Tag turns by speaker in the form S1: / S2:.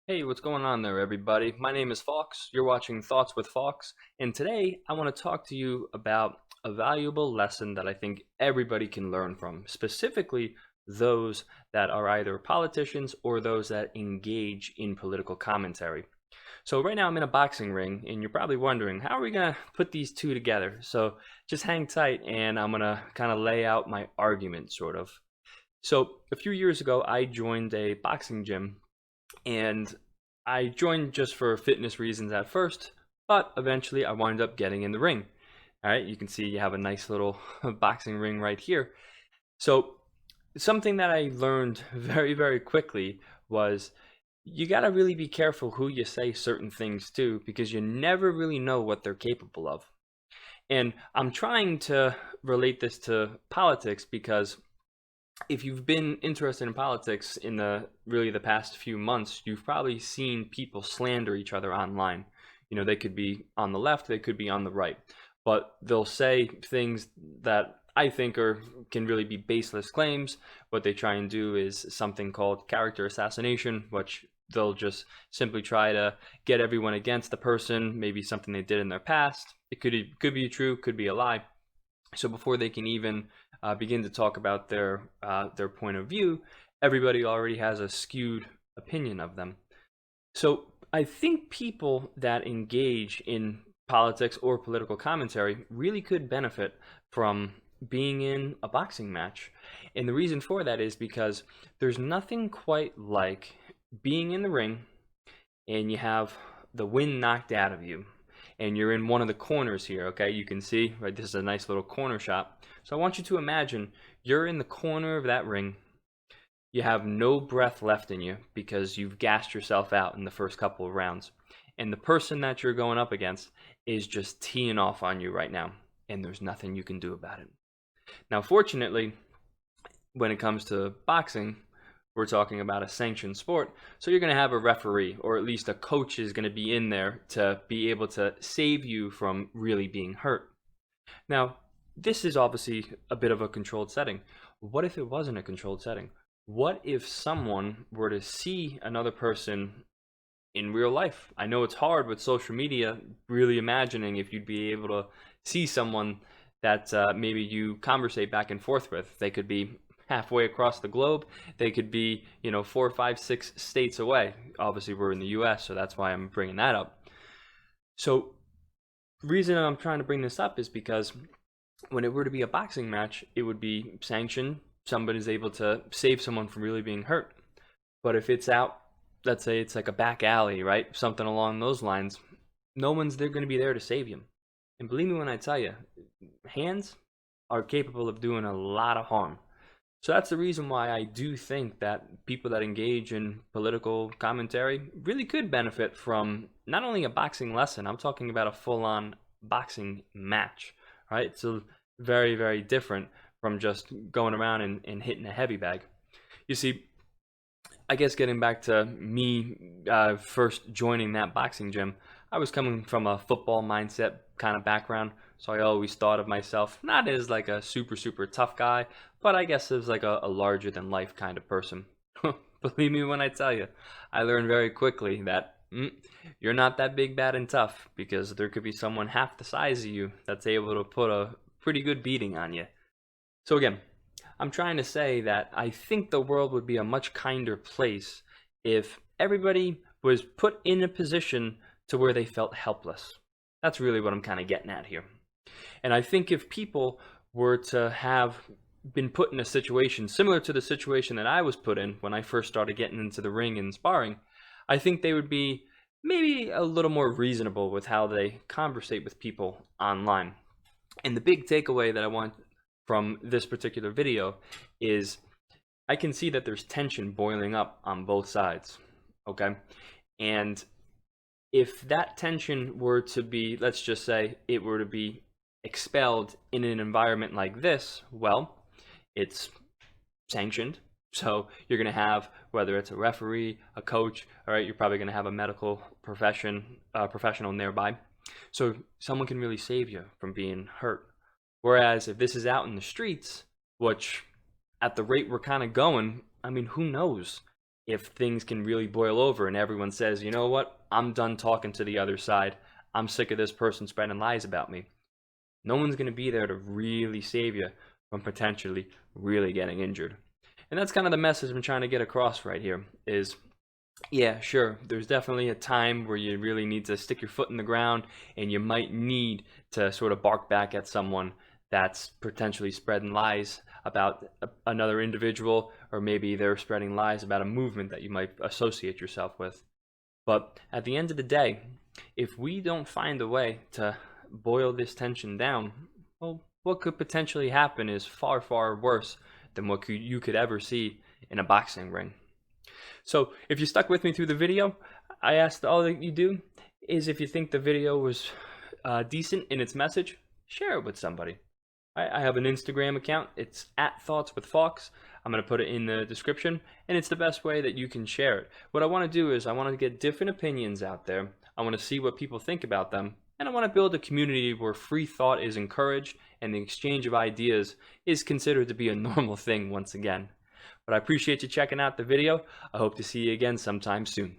S1: Hey, what's going on there, everybody? My name is Fox. You're watching Thoughts with Fox, and today I want to talk to you about a valuable lesson that I think everybody can learn from, specifically those that are either politicians or those that engage in political commentary. So, right now I'm in a boxing ring, and you're probably wondering, how are we going to put these two together? So, just hang tight, and I'm going to kind of lay out my argument, sort of. So, a few years ago, I joined a boxing gym and I joined just for fitness reasons at first, but eventually I wound up getting in the ring. All right, you can see you have a nice little boxing ring right here. So, something that I learned very, very quickly was you got to really be careful who you say certain things to because you never really know what they're capable of. And I'm trying to relate this to politics because if you've been interested in politics in the past few months, you've probably seen people slander each other online. You know, they could be on the left, they could be on the right, but they'll say things that I think are can really be baseless claims. What they try and do is something called character assassination, which they'll just simply try to get everyone against the person, maybe something they did in their past. It could be true, could be a lie. So before they can even begin to talk about their point of view, everybody already has a skewed opinion of them. So I think people that engage in politics or political commentary really could benefit from being in a boxing match. And the reason for that is because there's nothing quite like being in the ring and you have the wind knocked out of you and you're in one of the corners here. Okay, you can see right, this is a nice little corner shot. So I want you to imagine you're in the corner of that ring. You have no breath left in you because you've gassed yourself out in the first couple of rounds, and the person that you're going up against is just teeing off on you right now, and there's nothing you can do about it. Now fortunately, when it comes to boxing, we're talking about a sanctioned sport. So you're going to have a referee, or at least a coach is going to be in there to be able to save you from really being hurt. Now, this is obviously a bit of a controlled setting. What if it wasn't a controlled setting? What if someone were to see another person in real life? I know it's hard with social media, really imagining if you'd be able to see someone that maybe you conversate back and forth with. They could be halfway across the globe. They could be, 4, 5, 6 states away. Obviously, we're in the U.S., so that's why I'm bringing that up. So, reason I'm trying to bring this up is because when it were to be a boxing match, it would be sanctioned. Somebody's able to save someone from really being hurt. But if it's out, let's say it's like a back alley, right? Something along those lines, no one's there going to be there to save you. And believe me when I tell you, hands are capable of doing a lot of harm. So that's the reason why I do think that people that engage in political commentary really could benefit from not only a boxing lesson, I'm talking about a full on boxing match, right? So very, very different from just going around and hitting a heavy bag. You see, I guess getting back to me first joining that boxing gym, I was coming from a football mindset kind of background, so I always thought of myself not as like a super, super tough guy, but I guess as like a larger than life kind of person. Believe me when I tell you, I learned very quickly that you're not that big, bad, and tough because there could be someone half the size of you that's able to put a pretty good beating on you. So again, I'm trying to say that I think the world would be a much kinder place if everybody was put in a position to where they felt helpless. That's really what I'm kind of getting at here. And I think if people were to have been put in a situation similar to the situation that I was put in when I first started getting into the ring and sparring, I think they would be maybe a little more reasonable with how they conversate with people online. And the big takeaway that I want from this particular video is I can see that there's tension boiling up on both sides. Okay. And if that tension were to be, let's just say it were to be expelled in an environment like this, well, it's sanctioned. So you're going to have, whether it's a referee, a coach, all right, you're probably going to have a medical professional nearby. So someone can really save you from being hurt. Whereas if this is out in the streets, which at the rate we're kind of going, I mean, who knows? if things can really boil over and everyone says, you know what, I'm done talking to the other side. I'm sick of this person spreading lies about me. No one's going to be there to really save you from potentially really getting injured. And that's kind of the message I'm trying to get across right here is, yeah, sure, there's definitely a time where you really need to stick your foot in the ground and you might need to sort of bark back at someone that's potentially spreading lies about another individual, or maybe they're spreading lies about a movement that you might associate yourself with. But at the end of the day, if we don't find a way to boil this tension down, well, what could potentially happen is far, far worse than what you could ever see in a boxing ring. So if you stuck with me through the video, I asked all that you do is, if you think the video was decent in its message, share it with somebody. I have an Instagram account. It's @ThoughtsWithFox. I'm going to put it in the description, and it's the best way that you can share it. What I want to do is I want to get different opinions out there. I want to see what people think about them, and I want to build a community where free thought is encouraged and the exchange of ideas is considered to be a normal thing once again. But I appreciate you checking out the video. I hope to see you again sometime soon.